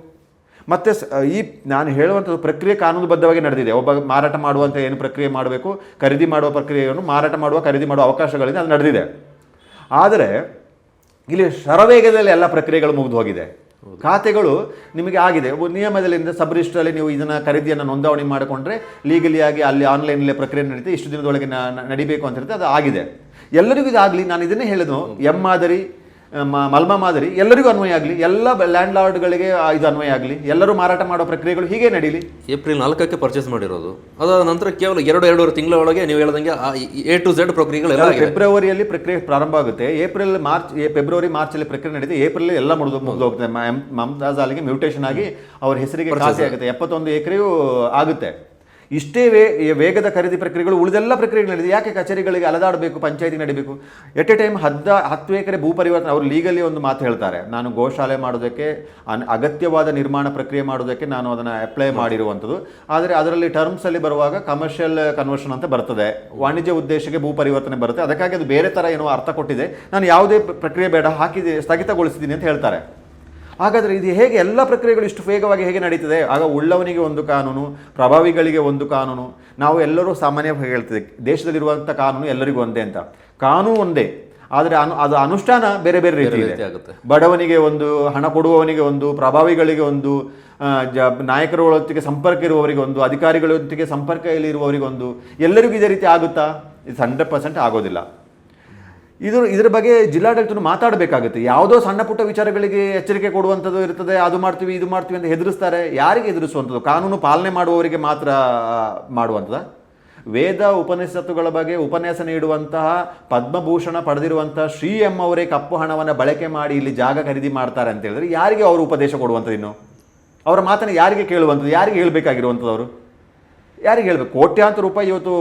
ಮತ್ತು ಈ ನಾನು ಹೇಳುವಂಥದ್ದು ಪ್ರಕ್ರಿಯೆ ಕಾನೂನುಬದ್ಧವಾಗಿ ನಡೆದಿದೆ. ಒಬ್ಬ ಮಾರಾಟ ಮಾಡುವಂಥ ಏನು ಪ್ರಕ್ರಿಯೆ ಮಾಡಬೇಕು, ಖರೀದಿ ಮಾಡುವ ಪ್ರಕ್ರಿಯೆಯನ್ನು ಮಾರಾಟ ಮಾಡುವ ಖರೀದಿ ಮಾಡುವ ಅವಕಾಶಗಳಿಂದ ಅದು ನಡೆದಿದೆ. ಆದರೆ ಇಲ್ಲಿ ಶರವೇಗದಲ್ಲಿ ಎಲ್ಲ ಪ್ರಕ್ರಿಯೆಗಳು ಮುಗಿದು ಹೋಗಿದೆ. ಖಾತೆಗಳು ನಿಮಗೆ ಆಗಿದೆ, ನಿಯಮದಲ್ಲಿಂದ ಸಬ್ ರಿಜಿಸ್ಟ್ರಲ್ಲಿ ನೀವು ಇದನ್ನು ಖರೀದಿಯನ್ನು ನೋಂದಣಿ ಮಾಡಿಕೊಂಡ್ರೆ ಲೀಗಲಿಯಾಗಿ ಅಲ್ಲಿ ಆನ್ಲೈನಲ್ಲೇ ಪ್ರಕ್ರಿಯೆ ನಡೀತೆ, ಇಷ್ಟು ದಿನದೊಳಗೆ ನಡಿಬೇಕು ಅಂತ ಇರುತ್ತೆ, ಅದು ಆಗಿದೆ. ಎಲ್ಲರಿಗೂ ಇದಾಗಲಿ, ನಾನು ಇದನ್ನೇ ಹೇಳಿದ್ನು, ಮಾದರಿ ಮಲ್ಮ ಮಾದರಿ ಎಲ್ಲರಿಗೂ ಅನ್ವಯ ಆಗಲಿ, ಎಲ್ಲ ಲ್ಯಾಂಡ್ ಲಾರ್ಡ್ಗಳಿಗೆ ಇದು ಅನ್ವಯ ಆಗಲಿ, ಎಲ್ಲರೂ ಮಾರಾಟ ಮಾಡೋ ಪ್ರಕ್ರಿಯೆಗಳು ಹೀಗೆ ನಡೀಲಿ. ಏಪ್ರಿಲ್ 4ಕ್ಕೆ ಪರ್ಚೇಸ್ ಮಾಡಿರೋದು, ಅದಾದ ನಂತರ ಕೇವಲ 2-2.5 ತಿಂಗಳ ಒಳಗೆ ನೀವು ಹೇಳ್ದಂಗೆ A to Z ಪ್ರಕ್ರಿಯೆಗಳೆಲ್ಲ ಫೆಬ್ರವರಿಯಲ್ಲಿ ಪ್ರಕ್ರಿಯೆ ಪ್ರಾರಂಭ ಆಗುತ್ತೆ, ಫೆಬ್ರವರಿ ಮಾರ್ಚಲ್ಲಿ ಪ್ರಕ್ರಿಯೆ ನಡೀತೆ, ಏಪ್ರಿಲ್ ಎಲ್ಲ ಮುಗಿದು ಹೋಗುತ್ತೆ. ಮಮತಾಜ್ ಅಲಿಗೆ ಮ್ಯೂಟೇಷನ್ ಆಗಿ ಅವ್ರ ಹೆಸರಿಗೆ ಖಾತೆ ಆಗುತ್ತೆ, 71 ಎಕರೆಯೂ ಆಗುತ್ತೆ. ಇಷ್ಟೇ ವೇಗದ ಖರೀದಿ ಪ್ರಕ್ರಿಯೆಗಳು ಉಳಿದೆಲ್ಲ ಪ್ರಕ್ರಿಯೆಗಳು ನಡೆದಿದೆ. ಯಾಕೆ ಕಚೇರಿಗಳಿಗೆ ಅಲದಾಡಬೇಕು, ಪಂಚಾಯತಿ ನಡೀಬೇಕು? ಎಟ್ ಎ ಟೈಮ್ 10 ಎಕರೆ ಭೂ ಪರಿವರ್ತನೆ. ಅವರು ಲೀಗಲಿ ಒಂದು ಮಾತು ಹೇಳ್ತಾರೆ, ನಾನು ಗೋಶಾಲೆ ಮಾಡೋದಕ್ಕೆ ಅಗತ್ಯವಾದ ನಿರ್ಮಾಣ ಪ್ರಕ್ರಿಯೆ ಮಾಡೋದಕ್ಕೆ ನಾನು ಅದನ್ನು ಅಪ್ಲೈ ಮಾಡಿರುವಂಥದ್ದು. ಆದರೆ ಅದರಲ್ಲಿ ಟರ್ಮ್ಸಲ್ಲಿ ಬರುವಾಗ ಕಮರ್ಷಿಯಲ್ ಕನ್ವರ್ಷನ್ ಅಂತ ಬರ್ತದೆ, ವಾಣಿಜ್ಯ ಉದ್ದೇಶಕ್ಕೆ ಭೂ ಪರಿವರ್ತನೆ ಬರುತ್ತೆ, ಅದಕ್ಕಾಗಿ ಅದು ಬೇರೆ ಥರ ಏನೋ ಅರ್ಥ ಕೊಟ್ಟಿದೆ, ನಾನು ಯಾವುದೇ ಪ್ರಕ್ರಿಯೆ ಬೇಡ ಹಾಕಿದೆ, ಸ್ಥಗಿತಗೊಳಿಸಿದ್ದೀನಿ ಅಂತ ಹೇಳ್ತಾರೆ. ಹಾಗಾದರೆ ಇದು ಹೇಗೆ ಎಲ್ಲ ಪ್ರಕ್ರಿಯೆಗಳು ಇಷ್ಟು ವೇಗವಾಗಿ ಹೇಗೆ ನಡೀತದೆ? ಆಗ ಉಳ್ಳವನಿಗೆ ಒಂದು ಕಾನೂನು, ಪ್ರಭಾವಿಗಳಿಗೆ ಒಂದು ಕಾನೂನು. ನಾವು ಎಲ್ಲರೂ ಸಾಮಾನ್ಯವಾಗಿ ಹೇಳ್ತೇವೆ, ದೇಶದಲ್ಲಿರುವಂಥ ಕಾನೂನು ಎಲ್ಲರಿಗೂ ಒಂದೇ ಅಂತ. ಕಾನೂನು ಒಂದೇ, ಆದರೆ ಅದು ಅನುಷ್ಠಾನ ಬೇರೆ ಬೇರೆ ರೀತಿ ಆಗುತ್ತೆ. ಬಡವನಿಗೆ ಒಂದು, ಹಣ ಕೊಡುವವನಿಗೆ ಒಂದು, ಪ್ರಭಾವಿಗಳಿಗೆ ಒಂದು, ನಾಯಕರುಗಳೊತ್ತಿಗೆ ಸಂಪರ್ಕ ಇರುವವರಿಗೆ ಒಂದು, ಅಧಿಕಾರಿಗಳೊತ್ತಿಗೆ ಸಂಪರ್ಕದಲ್ಲಿರುವವರಿಗೆ ಒಂದು, ಎಲ್ಲರಿಗೂ ಇದೇ ರೀತಿ ಆಗುತ್ತಾ? ಇದು 100% ಆಗೋದಿಲ್ಲ. ಇದರ ಬಗ್ಗೆ ಜಿಲ್ಲಾಡಳಿತ ಮಾತಾಡಬೇಕಾಗುತ್ತೆ. ಯಾವುದೋ ಸಣ್ಣ ಪುಟ್ಟ ವಿಚಾರಗಳಿಗೆ ಎಚ್ಚರಿಕೆ ಕೊಡುವಂಥದ್ದು ಇರ್ತದೆ, ಅದು ಮಾಡ್ತೀವಿ ಇದು ಮಾಡ್ತೀವಿ ಅಂತ ಹೆದರಿಸ್ತಾರೆ. ಯಾರಿಗೆ ಹೆದರಿಸುವಂಥದ್ದು? ಕಾನೂನು ಪಾಲನೆ ಮಾಡುವವರಿಗೆ ಮಾತ್ರ ಮಾಡುವಂಥದ್ದು. ವೇದ ಉಪನಿಷತ್ತುಗಳ ಬಗ್ಗೆ ಉಪನ್ಯಾಸ ನೀಡುವಂತಹ ಪದ್ಮಭೂಷಣ ಪಡೆದಿರುವಂತಹ ಶ್ರೀ ಎಂ ಅವರೇ ಕಪ್ಪು ಹಣವನ್ನು ಬಳಕೆ ಮಾಡಿ ಇಲ್ಲಿ ಜಾಗ ಖರೀದಿ ಮಾಡ್ತಾರೆ ಅಂತ ಹೇಳಿದ್ರೆ ಯಾರಿಗೆ ಅವರು ಉಪದೇಶ ಕೊಡುವಂಥದ್ದು? ಇನ್ನು ಅವರ ಮಾತನ್ನು ಯಾರಿಗೆ ಕೇಳುವಂಥದ್ದು? ಯಾರಿಗೆ ಹೇಳಬೇಕಾಗಿರುವಂಥದ್ದು? ಅವರು ಯಾರಿಗೆ ಹೇಳಬೇಕು? ಕೋಟ್ಯಾಂತರ ರೂಪಾಯಿ ಇವತ್ತು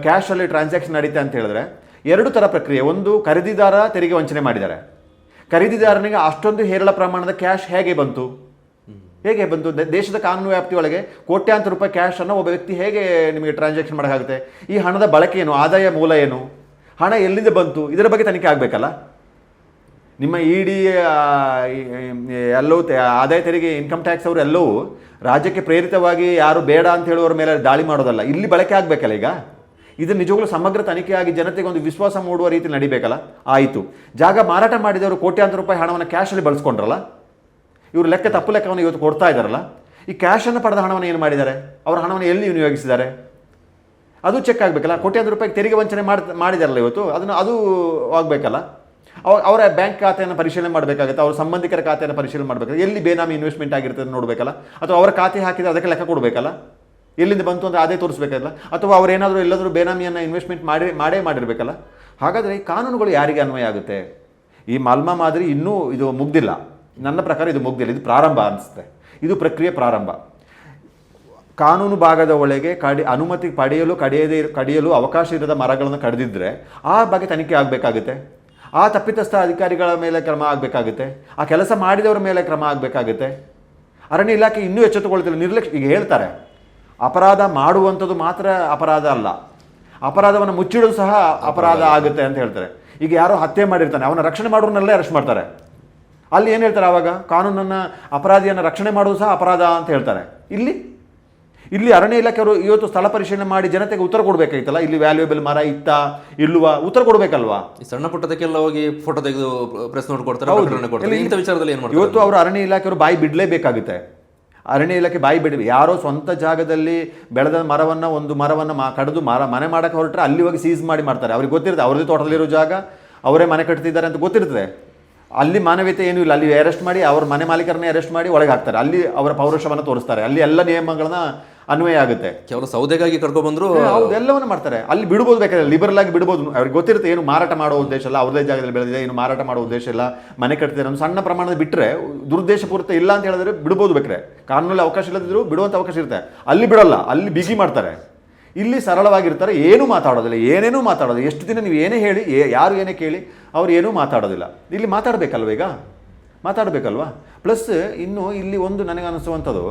ಕ್ಯಾಶಲ್ಲಿ ಟ್ರಾನ್ಸಾಕ್ಷನ್ ನಡೀತೆ ಅಂತ ಹೇಳಿದ್ರೆ 2 ಥರ ಪ್ರಕ್ರಿಯೆ. ಒಂದು, ಖರೀದಿದಾರ ತೆರಿಗೆ ವಂಚನೆ ಮಾಡಿದ್ದಾರೆ. ಖರೀದಿದಾರನಿಗೆ ಅಷ್ಟೊಂದು ಹೇರಳ ಪ್ರಮಾಣದ ಕ್ಯಾಶ್ ಹೇಗೆ ಬಂತು? ದೇಶದ ಕಾನೂನು ವ್ಯಾಪ್ತಿಯೊಳಗೆ ಕೋಟ್ಯಾಂತರ ರೂಪಾಯಿ ಕ್ಯಾಶನ್ನು ಒಬ್ಬ ವ್ಯಕ್ತಿ ಹೇಗೆ ನಿಮಗೆ ಟ್ರಾನ್ಸಾಕ್ಷನ್ ಮಾಡೋಕ್ಕಾಗುತ್ತೆ? ಈ ಹಣದ ಬಳಕೆ ಏನು? ಆದಾಯ ಮೂಲ ಏನು? ಹಣ ಎಲ್ಲಿಂದ ಬಂತು? ಇದರ ಬಗ್ಗೆ ತನಿಖೆ ಆಗಬೇಕಲ್ಲ. ನಿಮ್ಮ ED ಎಲ್ಲವೂ ಆದಾಯ ತೆರಿಗೆ, ಇನ್ಕಮ್ ಟ್ಯಾಕ್ಸ್ ಅವರು ಎಲ್ಲವೂ ರಾಜ್ಯಕ್ಕೆ ಪ್ರೇರಿತವಾಗಿ ಯಾರು ಬೇಡ ಅಂತ ಹೇಳುವವರ ಮೇಲೆ ದಾಳಿ ಮಾಡೋದಲ್ಲ, ಇಲ್ಲಿ ಬಳಕೆ ಆಗಬೇಕಲ್ಲ. ಈಗ ಇದು ನಿಜವಾಗ್ಲೂ ಸಮಗ್ರ ತನಿಖೆಯಾಗಿ ಜನತೆಗೆ ಒಂದು ವಿಶ್ವಾಸ ಮೂಡುವ ರೀತಿ ನಡಿಬೇಕಲ್ಲ. ಆಯಿತು, ಜಾಗ ಮಾರಾಟ ಮಾಡಿದವರು ಕೋಟ್ಯಾಂತರ ರೂಪಾಯಿ ಹಣವನ್ನು ಕ್ಯಾಶಲ್ಲಿ ಬಳಸ್ಕೊಂಡ್ರಲ್ಲ, ಇವರು ತಪ್ಪು ಲೆಕ್ಕವನ್ನು ಇವತ್ತು ಕೊಡ್ತಾ ಇದ್ದಾರಲ್ಲ. ಈ ಕ್ಯಾಶನ್ನು ಪಡೆದ ಹಣವನ್ನು ಏನು ಮಾಡಿದ್ದಾರೆ? ಅವರ ಹಣವನ್ನು ಎಲ್ಲಿ ವಿನಿಯೋಗಿಸಿದ್ದಾರೆ? ಅದು ಚೆಕ್ ಆಗಬೇಕಲ್ಲ. ಕೋಟ್ಯಾಂತರ ರೂಪಾಯಿ ತೆರಿಗೆ ವಂಚನೆ ಮಾಡಿದಾರಲ್ಲ ಇವತ್ತು, ಅದು ಆಗಬೇಕಲ್ಲ. ಅವರ ಬ್ಯಾಂಕ್ ಖಾತೆಯನ್ನು ಪರಿಶೀಲನೆ ಮಾಡಬೇಕಾಗುತ್ತೆ, ಅವ್ರ ಸಂಬಂಧಿಕರ ಖಾತೆಯನ್ನು ಪರಿಶೀಲನೆ ಮಾಡಬೇಕಾಗುತ್ತೆ, ಎಲ್ಲಿ ಬೇನಾಮಿ ಇನ್ವೆಸ್ಟ್ಮೆಂಟ್ ಆಗಿರ್ತದೆ ನೋಡಬೇಕಲ್ಲ. ಅಥವಾ ಅವರ ಖಾತೆ ಹಾಕಿದರೆ ಅದಕ್ಕೆ ಲೆಕ್ಕ ಕೊಡಬೇಕಲ್ಲ, ಎಲ್ಲಿಂದ ಬಂತು ಅಂದರೆ ಅದೇ ತೋರಿಸ್ಬೇಕಲ್ಲ. ಅಥವಾ ಅವರೇನಾದರೂ ಎಲ್ಲಾದರೂ ಬೇನಾಮಿಯನ್ನು ಇನ್ವೆಸ್ಟ್ಮೆಂಟ್ ಮಾಡಿರಬೇಕಲ್ಲ. ಹಾಗಾದರೆ ಈ ಕಾನೂನುಗಳು ಯಾರಿಗೆ ಅನ್ವಯ ಆಗುತ್ತೆ? ಈ ಮಲ್ಮ ಮಾದರಿ ಇನ್ನೂ ಇದು ಮುಗ್ದಿಲ್ಲ, ನನ್ನ ಪ್ರಕಾರ ಇದು ಮುಗ್ದಿಲ್ಲ, ಇದು ಪ್ರಾರಂಭ ಅನಿಸುತ್ತೆ. ಇದು ಪ್ರಕ್ರಿಯೆ ಪ್ರಾರಂಭ. ಕಾನೂನು ಭಾಗದ ಒಳಗೆ ಅನುಮತಿ ಕಡಿಯಲು ಅವಕಾಶ ಇರದ ಮರಗಳನ್ನು ಕಡಿದಿದ್ದರೆ ಆ ಬಗ್ಗೆ ತನಿಖೆ ಆಗಬೇಕಾಗುತ್ತೆ. ಆ ತಪ್ಪಿತಸ್ಥ ಅಧಿಕಾರಿಗಳ ಮೇಲೆ ಕ್ರಮ ಆಗಬೇಕಾಗುತ್ತೆ, ಆ ಕೆಲಸ ಮಾಡಿದವರ ಮೇಲೆ ಕ್ರಮ ಆಗಬೇಕಾಗುತ್ತೆ. ಅರಣ್ಯ ಇಲಾಖೆ ಇನ್ನೂ ಎಚ್ಚೆತ್ತುಕೊಳ್ತಿಲ್ಲ, ಈಗ ಹೇಳ್ತಾರೆ ಅಪರಾಧ ಮಾಡುವಂಥದ್ದು ಮಾತ್ರ ಅಪರಾಧ ಅಲ್ಲ, ಅಪರಾಧವನ್ನು ಮುಚ್ಚಿಡೋದು ಸಹ ಅಪರಾಧ ಆಗುತ್ತೆ ಅಂತ ಹೇಳ್ತಾರೆ. ಈಗ ಯಾರೋ ಹತ್ಯೆ ಮಾಡಿರ್ತಾನೆ, ಅವನ ರಕ್ಷಣೆ ಮಾಡೋರನ್ನೆಲ್ಲೇ ಅರೆಸ್ಟ್ ಮಾಡ್ತಾರೆ. ಅಲ್ಲಿ ಏನು ಹೇಳ್ತಾರೆ ಆವಾಗ? ಕಾನೂನನ್ನು, ಅಪರಾಧಿಯನ್ನು ರಕ್ಷಣೆ ಮಾಡೋದು ಸಹ ಅಪರಾಧ ಅಂತ ಹೇಳ್ತಾರೆ. ಇಲ್ಲಿ ಅರಣ್ಯ ಇಲಾಖೆಯವರು ಇವತ್ತು ಸ್ಥಳ ಪರಿಶೀಲನೆ ಮಾಡಿ ಜನತೆಗೆ ಉತ್ತರ ಕೊಡಬೇಕಾಗಿತ್ತಲ್ಲ. ಇಲ್ಲಿ ವ್ಯಾಲ್ಯೂಯಬಲ್ ಮರ ಇತ್ತಾ ಇಲ್ವಾ ಉತ್ತರ ಕೊಡಬೇಕಲ್ವಾ? ಈ ಸಣ್ಣ ಪುಟ್ಟದಕ್ಕೆಲ್ಲ ಹೋಗಿ ಫೋಟೋ ತೆಗೆದು ಪ್ರೆಸ್ ನೋಟ್ ಕೊಡ್ತಾರೆ. ಇಂಥ ವಿಚಾರದಲ್ಲಿ ಏನು ಮಾಡ್ತಾರೆ? ಇವತ್ತು ಅವರು ಅರಣ್ಯ ಇಲಾಖೆಯವರು ಬಾಯಿ ಬಿಡಲೇಬೇಕಾಗುತ್ತೆ. ಅರಣ್ಯ ಇಲಾಖೆ ಬಾಯಿ ಬಿಡಬೇಕು. ಯಾರೋ ಸ್ವಂತ ಜಾಗದಲ್ಲಿ ಬೆಳೆದ ಒಂದು ಮರವನ್ನು ಕಡಿದು ಮನೆ ಮಾಡೋಕ್ಕೆ ಹೊರಟ್ರೆ ಅಲ್ಲಿ ಹೋಗಿ ಸೀಸ್ ಮಾಡ್ತಾರೆ. ಅವ್ರಿಗೆ ಗೊತ್ತಿರುತ್ತೆ ಅವ್ರದ್ದು ತೋಟದಲ್ಲಿರೋ ಜಾಗ, ಅವರೇ ಮನೆ ಕಟ್ತಿದ್ದಾರೆ ಅಂತ ಗೊತ್ತಿರ್ತದೆ. ಅಲ್ಲಿ ಮಾನವೀಯತೆ ಏನೂ ಇಲ್ಲ. ಅಲ್ಲಿ ಅರೆಸ್ಟ್ ಮಾಡಿ ಅವ್ರ ಮನೆ ಮಾಲೀಕರನ್ನೇ ಅರೆಸ್ಟ್ ಮಾಡಿ ಒಳಗೆ ಹಾಕ್ತಾರೆ. ಅಲ್ಲಿ ಅವರ ಪೌರುಷವನ್ನು ತೋರಿಸ್ತಾರೆ. ಅಲ್ಲಿ ಎಲ್ಲ ನಿಯಮಗಳನ್ನ ಅನ್ವಯ ಆಗುತ್ತೆ. ಕೇವಲ ಸೌದೆಗಾಗಿ ಕರ್ಕೊಬಂದ್ರು ಎಲ್ಲವನ್ನ ಮಾಡ್ತಾರೆ. ಅಲ್ಲಿ ಬಿಡ್ಬೋದು, ಬೇಕಾದ್ರೆ ಲಿಬರಲ್ ಆಗಿ ಬಿಡ್ಬೋದು. ಅವ್ರಿಗೆ ಗೊತ್ತಿರುತ್ತೆ ಏನು ಮಾರಾಟ ಮಾಡೋ ಉದ್ದೇಶ ಇಲ್ಲ, ಅವ್ರದೇ ಜಾಗದಲ್ಲಿ ಬೆಳೆದಿದೆ, ಏನು ಮಾರಾಟ ಮಾಡೋ ಉದ್ದೇಶ ಇಲ್ಲ, ಮನೆ ಕಟ್ತಿದ್ದಾರೆ ಒಂದು ಸಣ್ಣ ಪ್ರಮಾಣದ ಬಿಟ್ಟರೆ ದುರುದ್ದೇಶಪೂರಿತ ಇಲ್ಲ ಅಂತ ಹೇಳಿದ್ರೆ ಬಿಡ್ಬೋದು. ಬೇಕಾದ್ರೆ ಕಾನೂನಲ್ಲಿ ಅವಕಾಶ ಇಲ್ಲದಿದ್ರು ಬಿಡುವಂಥ ಅವಕಾಶ ಇರುತ್ತೆ. ಅಲ್ಲಿ ಬಿಡೋಲ್ಲ, ಅಲ್ಲಿ ಬಿಗಿ ಮಾಡ್ತಾರೆ. ಇಲ್ಲಿ ಸರಳವಾಗಿರ್ತಾರೆ, ಏನೂ ಮಾತಾಡೋದಿಲ್ಲ, ಏನೇನೂ ಮಾತಾಡೋದು. ಎಷ್ಟು ದಿನ ನೀವು ಏನೇ ಹೇಳಿ, ಯಾರು ಏನೇ ಕೇಳಿ ಅವ್ರು ಏನೂ ಮಾತಾಡೋದಿಲ್ಲ. ಇಲ್ಲಿ ಮಾತಾಡಬೇಕಲ್ವ, ಈಗ ಮಾತಾಡಬೇಕಲ್ವಾ. ಪ್ಲಸ್ ಇನ್ನು ಇಲ್ಲಿ ಒಂದು ನನಗೆ ಅನಿಸುವಂಥದ್ದು,